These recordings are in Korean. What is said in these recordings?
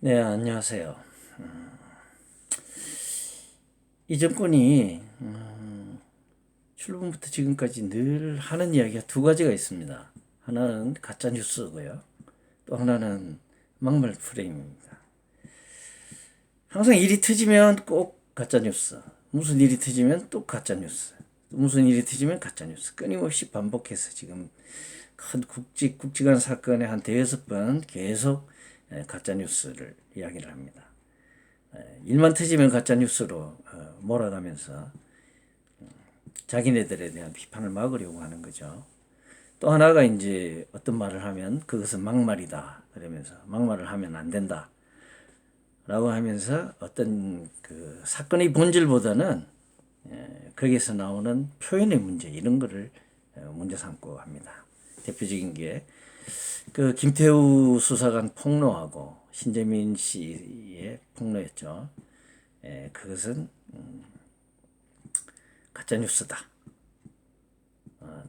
네, 안녕하세요. 이 정권이 출범부터 지금까지 늘 하는 이야기가 두 가지가 있습니다. 하나는 가짜 뉴스고요. 또 하나는 막말 프레임입니다. 항상 일이 터지면 꼭 가짜 뉴스. 무슨 일이 터지면 또 가짜 뉴스. 무슨 일이 터지면 가짜 뉴스. 끊임없이 반복해서 지금 큰 굵직굵직한 사건에 한 대여섯 번 계속 가짜 뉴스를 이야기를 합니다. 일만 터지면 가짜 뉴스로 몰아가면서 자기네들에 대한 비판을 막으려고 하는 거죠. 또 하나가 이제 어떤 말을 하면 그것은 막말이다. 그러면서 막말을 하면 안 된다. 라고 하면서 어떤 그 사건의 본질보다는 거기에서 나오는 표현의 문제 이런 거를 문제 삼고 합니다. 대표적인 게 그 김태우 수사관 폭로하고 신재민 씨의 폭로였죠. 그것은 가짜 뉴스다.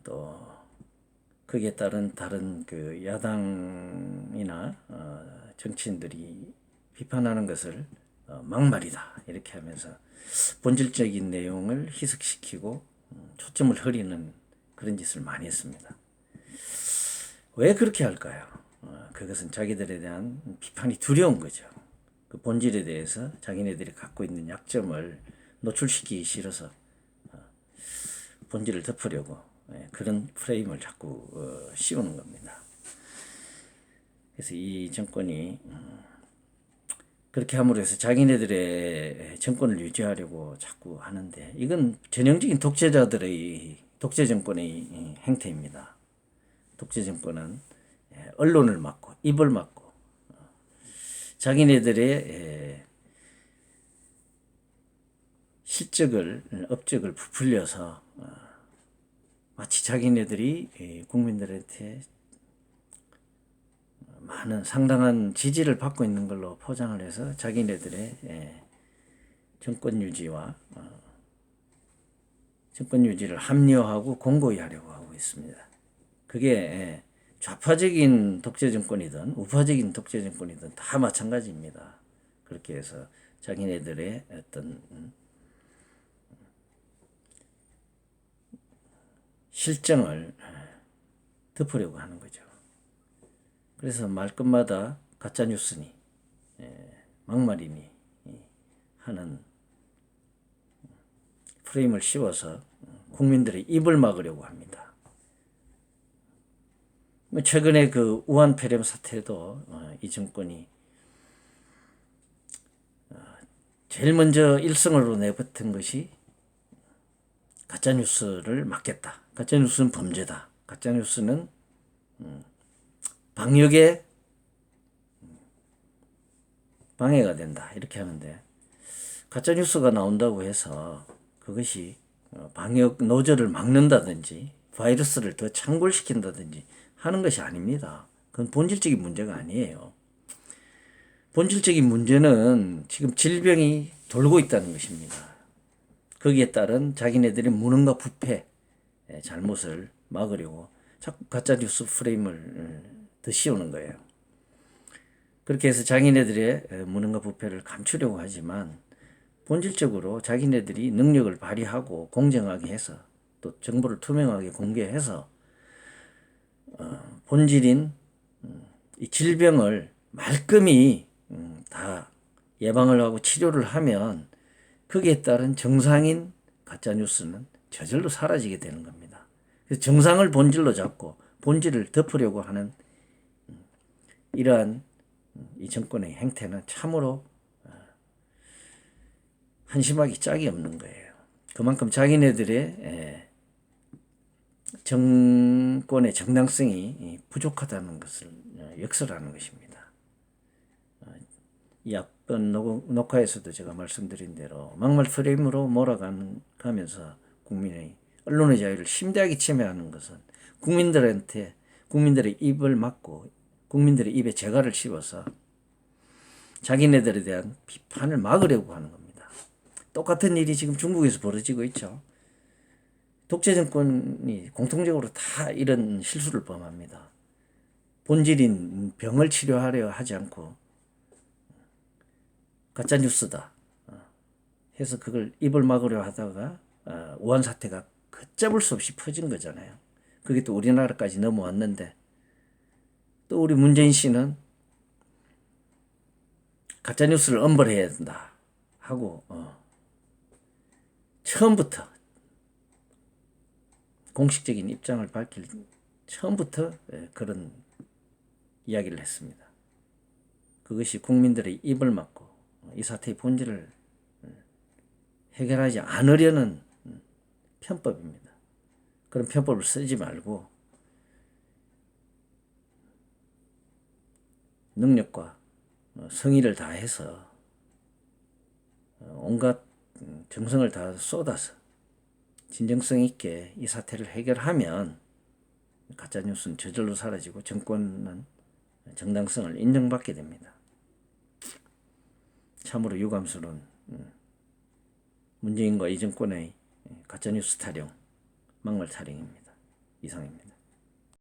또 거기에 따른 다른 그 야당이나 정치인들이 비판하는 것을 막말이다 이렇게 하면서 본질적인 내용을 희석시키고 초점을 흐리는 그런 짓을 많이 했습니다. 왜 그렇게 할까요? 그것은 자기들에 대한 비판이 두려운 거죠. 그 본질에 대해서 자기네들이 갖고 있는 약점을 노출시키기 싫어서 본질을 덮으려고 그런 프레임을 자꾸 씌우는 겁니다. 그래서 이 정권이 그렇게 함으로 해서 자기네들의 정권을 유지하려고 자꾸 하는데 이건 전형적인 독재자들의 독재 정권의 행태입니다. 독재 정권은 언론을 막고 입을 막고 자기네들의 실적을 업적을 부풀려서 마치 자기네들이 국민들한테 많은 상당한 지지를 받고 있는 걸로 포장을 해서 자기네들의 정권 유지와 정권 유지를 합리화하고 공고히 하려고 하고 있습니다. 그게 좌파적인 독재 정권이든 우파적인 독재 정권이든 다 마찬가지입니다. 그렇게 해서 자기네들의 어떤 실정을 덮으려고 하는 거죠. 그래서 말끝마다 가짜 뉴스니 막말이니 하는 프레임을 씌워서 국민들의 입을 막으려고 합니다. 최근에 그 우한 폐렴 사태도 이 정권이 제일 먼저 일성으로 내뱉은 것이 가짜 뉴스를 막겠다. 가짜 뉴스는 범죄다. 가짜 뉴스는 방역에 방해가 된다. 이렇게 하는데 가짜 뉴스가 나온다고 해서 그것이 방역 노조를 막는다든지 바이러스를 더 창궐시킨다든지 하는 것이 아닙니다. 그건 본질적인 문제가 아니에요. 본질적인 문제는 지금 질병이 돌고 있다는 것입니다. 거기에 따른 자기네들의 무능과 부패, 잘못을 막으려고 자꾸 가짜뉴스 프레임을 더 씌우는 거예요. 그렇게 해서 자기네들의 무능과 부패를 감추려고 하지만 본질적으로 자기네들이 능력을 발휘하고 공정하게 해서 또 정보를 투명하게 공개해서 본질인 이 질병을 말끔히 다 예방을 하고 치료를 하면 거기에 따른 정상인 가짜뉴스는 저절로 사라지게 되는 겁니다. 그래서 정상을 본질로 잡고 본질을 덮으려고 하는 이러한 이 정권의 행태는 참으로 한심하기 짝이 없는 거예요. 그만큼 자기네들의 정권의 정당성이 부족하다는 것을 역설하는 것입니다. 이 앞번 녹화에서도 제가 말씀드린 대로 막말 프레임으로 몰아가면서 국민의 언론의 자유를 심대하게 침해하는 것은 국민들한테 국민들의 입을 막고 국민들의 입에 재갈을 씌워서 자기네들에 대한 비판을 막으려고 하는 겁니다. 똑같은 일이 지금 중국에서 벌어지고 있죠. 독재 정권이 공통적으로 다 이런 실수를 범합니다. 본질인 병을 치료하려 하지 않고 가짜 뉴스다 해서 그걸 입을 막으려 하다가 우한 사태가 걷잡을 수 없이 퍼진 거잖아요. 그게 또 우리나라까지 넘어왔는데 또 우리 문재인 씨는 가짜 뉴스를 엄벌해야 된다 하고 처음부터 공식적인 입장을 밝힐 처음부터 그런 이야기를 했습니다. 그것이 국민들의 입을 막고 이 사태의 본질을 해결하지 않으려는 편법입니다. 그런 편법을 쓰지 말고 능력과 성의를 다해서 온갖 정성을 다 쏟아서 진정성 있게 이 사태를 해결하면 가짜뉴스는 저절로 사라지고 정권은 정당성을 인정받게 됩니다. 참으로 유감스러운 문재인과 이 정권의 가짜뉴스 타령, 막말 타령입니다. 이상입니다.